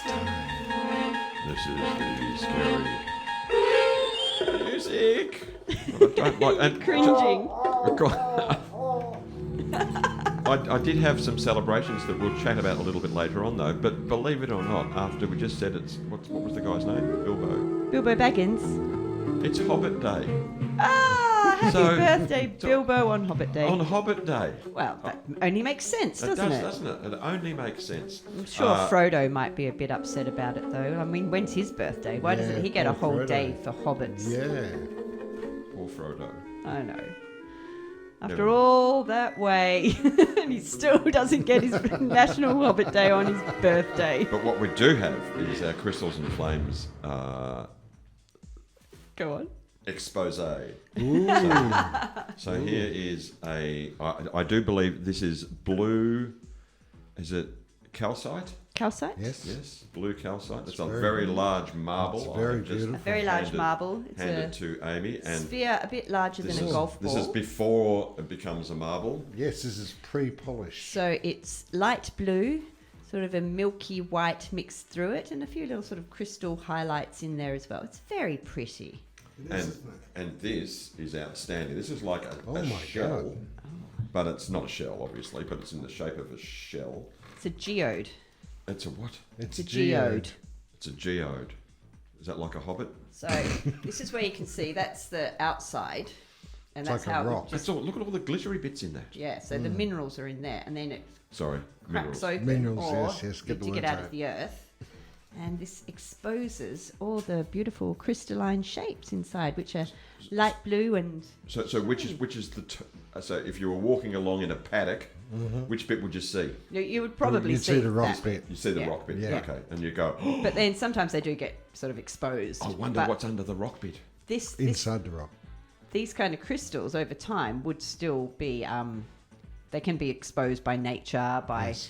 This is the scary music. I don't like and Cringing. I did have some celebrations that we'll chat about a little bit later on, though. But believe it or not, after we just said it's what was the guy's name? Bilbo Baggins. It's Hobbit Day. Ah, happy birthday, Bilbo, on Hobbit Day. On Hobbit Day. Well, that only makes sense, doesn't it? Doesn't it? It only makes sense. I'm sure Frodo might be a bit upset about it, though. I mean, when's his birthday? Why doesn't he get a whole day for hobbits? Yeah. Poor Frodo. I know. After all that way, and he still doesn't get his National Hobbit Day on his birthday. But what we do have is our Crystals and Flames Go on. expose. So here is I do believe this is blue, is it calcite? Calcite? Yes. Blue calcite. It's a very very large marble. It's very I've just beautiful. A very large marble. It's handed a to Amy. And sphere a bit larger than a golf ball. This is before it becomes a marble. Yes, this is pre-polished. So it's light blue, sort of a milky white mixed through it, and a few little sort of crystal highlights in there as well. It's very pretty. And this is outstanding. This is like a my shell, God. but it's not a shell, obviously, but it's in the shape of a shell. It's a geode. It's a what? It's a geode. It's a geode. Is that like a hobbit? So this is where you can see that's the outside, and It's that's like a how rock. That's all. Look at all the glittery bits in that. Yeah, so the minerals are in there, and then it Sorry, cracks minerals. open, Minerals, or yes, you get the dig it words out out. of the earth, and this exposes all the beautiful crystalline shapes inside, which are light blue and So which is the so if you were walking along in a paddock, which bit would you see? you would probably You'd see the rock that. bit. You see the Yeah. rock bit. Yeah. Okay, and you go. But then sometimes they do get sort of exposed. I wonder But what's under the rock bit. this Inside the rock. these kind of crystals over time would still be they can be exposed by nature, by Yes.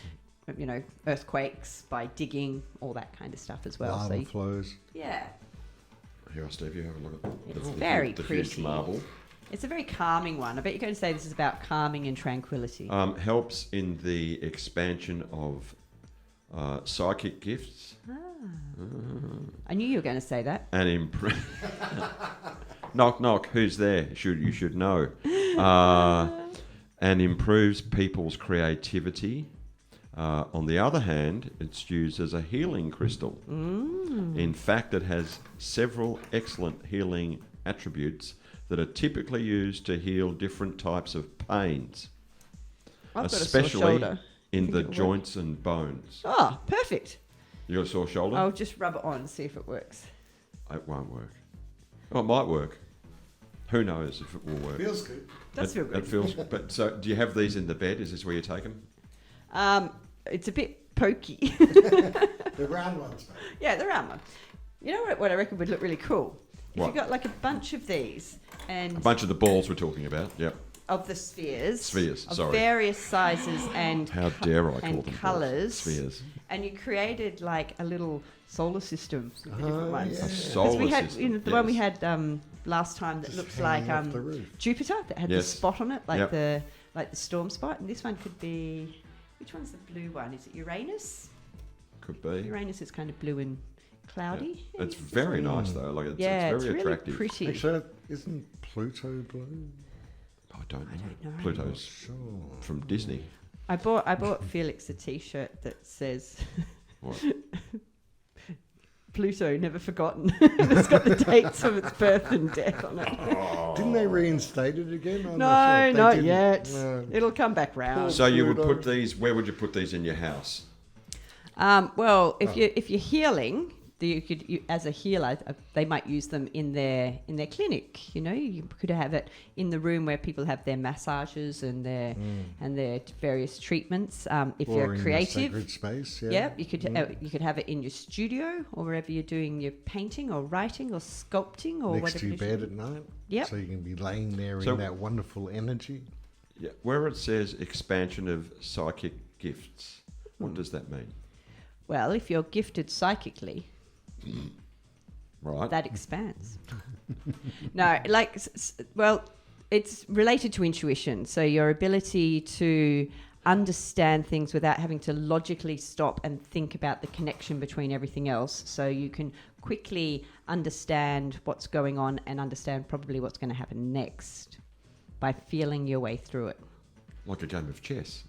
earthquakes, by digging, all that kind of stuff as well. Lava flows. Yeah, Here, Steve, you have a look at It's very the pretty. huge marble. it's a very calming one. I bet you're going to say this is about calming and tranquility. Helps in the expansion of psychic gifts I knew you were going to say that. and knock knock. Who's there? You should know. And improves people's creativity. On the other hand, it's used as a healing crystal. In fact, it has several excellent healing attributes that are typically used to heal different types of pains, I've got a sore especially shoulder. in Think the it'll work? joints and bones. Oh, perfect. You got a sore shoulder? I'll just rub it on and see if it works. It won't work. Oh, it might work. Who knows if it will work? Feels good. Does feel good. It feels. But so, do you have these in the bed? Is this where you take them? It's a bit pokey. The round ones, mate. Yeah, the round one. You know what I reckon would look really cool? If What? you got like a bunch of these and A bunch of the balls we're talking about. Yep. of the spheres. Spheres, Of sorry. various sizes and How dare I call and them balls? colours. Spheres. And you created like a little solar system with the different ones. A yeah. 'Cause solar we had system. the one we had last time that Just looks hanging like off the roof. Jupiter that had Yes. the spot on it, like Yep. the storm spot, and this one could be, which one's the blue one? Is it Uranus? Could be. Uranus is kind of blue and cloudy. Yeah. It's very nice though. Like it's, Yeah, it's very really attractive. pretty. Actually, isn't Pluto blue? I don't know. don't know. Pluto's Sure. from Disney. I bought Felix a T-shirt that says What? Pluto never forgotten. It's got the dates of its birth and death on it. Didn't they reinstate it again? I'm No, sure. They not didn't. yet. No. It'll come back round. So you would Pluto. put these. Where would you put these in your house? Well, if you're healing, as a healer, they might use them in their clinic. You know, you could have it in the room where people have their massages and their various treatments. If Or you're in a creative, sacred space, yeah. yeah, you could have it in your studio or wherever you're doing your painting or writing or sculpting or Next whatever. to your it is bed you- at night. Yep. So you can be laying there So- in that wonderful energy. Yeah. Where it says expansion of psychic gifts, what does that mean? Well, if you're gifted psychically, Right. that expands. No, like, well, it's related to intuition. So your ability to understand things without having to logically stop and think about the connection between everything else. So you can quickly understand what's going on and understand probably what's going to happen next by feeling your way through it. Like a game of chess.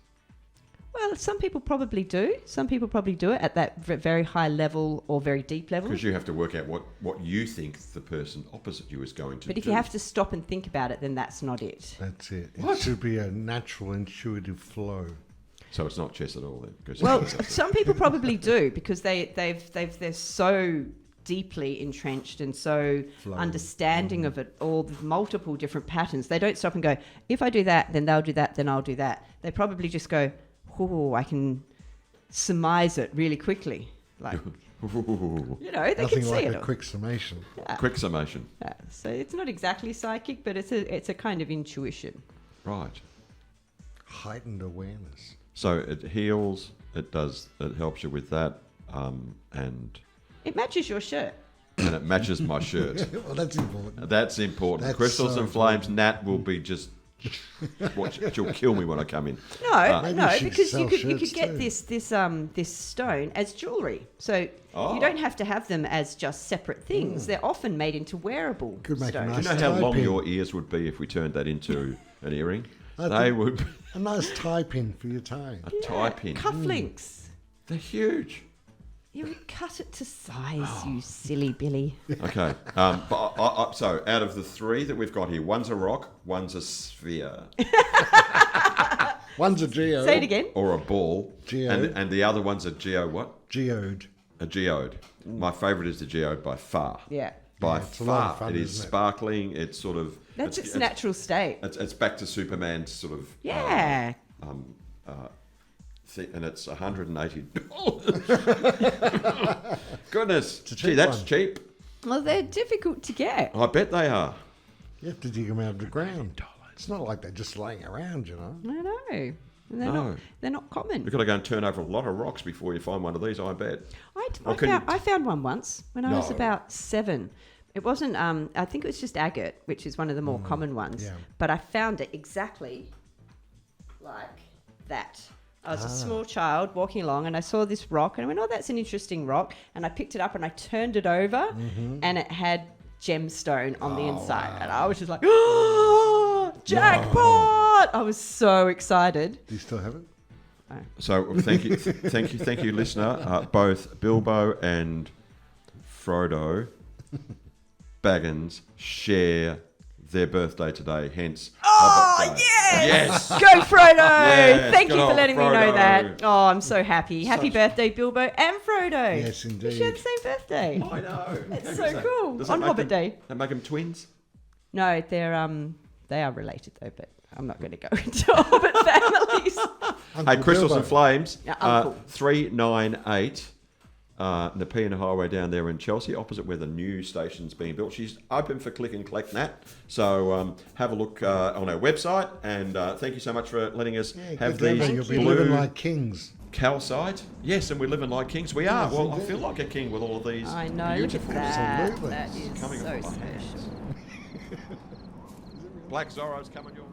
Well, some people probably do. Some people probably do it at that very high level or very deep level. Because you have to work out what you think the person opposite you is going to do. But if you have to stop and think about it, then that's not it. That's it. What? It should be a natural, intuitive flow. So it's not chess at all then? 'Cause Well, some people probably do because they're so deeply entrenched and so Flowing. understanding of it, all the multiple different patterns. They don't stop and go, if I do that, then they'll do that, then I'll do that. They probably just go, oh, I can surmise it really quickly. Like, you know, they can Nothing see like it. a quick summation. Yeah. Quick summation. Yeah. So it's not exactly psychic, but it's a kind of intuition. Right. Heightened awareness. So it heals, it helps you with that, and It matches your shirt. it matches my shirt. Well, that's important. That's important. That's Crystals so and Flames, important. Nat will be just... she'll kill me when I come in. No, Maybe no, you should because sell you could shirts get too. this stone as jewelry. So Oh. you don't have to have them as just separate things. They're often made into wearable Could make a stones. Do you nice know how long tie pin. your ears would be if we turned that into an earring? I They think- would be A nice tie pin for your toe. a tie pin. Cufflinks. They're huge. You would cut it to size, you silly Billy. Okay. So out of the three that we've got here, one's a rock, one's a sphere, One's a geode. Say it again. or a ball, Geode. and the other one's a what? Geode. A geode. My favourite is the geode by far. Yeah. By Yeah, it's a lot far, of fun, it is isn't it? sparkling. It's sort of That's its natural state. It's back to Superman's sort of Yeah. and it's $180. Goodness, a cheap gee, that's one. cheap. Well, they're difficult to get. I bet they are. You have to dig them out of the ground. It's not like they're just laying around, you know. I know. And No. they're not common. You've got to go and turn over a lot of rocks before you find one of these, I bet. I found one once when I was No. about 7. It wasn't, I think it was just agate, which is one of the more common ones. yeah. But I found it exactly like that. I was a small child walking along and I saw this rock and I went, oh, that's an interesting rock. And I picked it up and I turned it over and it had gemstone on the inside. And I was just like, oh, jackpot! I was so excited. Do you still have it? So thank you, listener. Both Bilbo and Frodo Baggins share their birthday today, hence Hobbit Day. Yes! Yes! Go, Frodo! Yes, Thank good you for old letting me know Frodo. that. Oh, I'm so happy. Happy birthday, Bilbo and Frodo. Yes, We share indeed. the same birthday. I know. It's so cool. Does that On make Hobbit them- Day. That make them twins? No, they are related though, but I'm not going to go into Hobbit families. Hey, Crystals Bilbo. and Flames, Yeah, Uncle. 398 Nepean Highway down there in Chelsea, opposite where the new station's being built. She's open for click and collect, Nat. So have a look on our website, and thank you so much for letting us have Good these luck. You'll be blue living like kings. calcite. Yes, and we're living like kings. We are. Yes, Well, I indeed. feel like a king with all of these. I know. Look beautiful at that. Absolutely. That is Coming so off my special. Black Zorro's coming your way.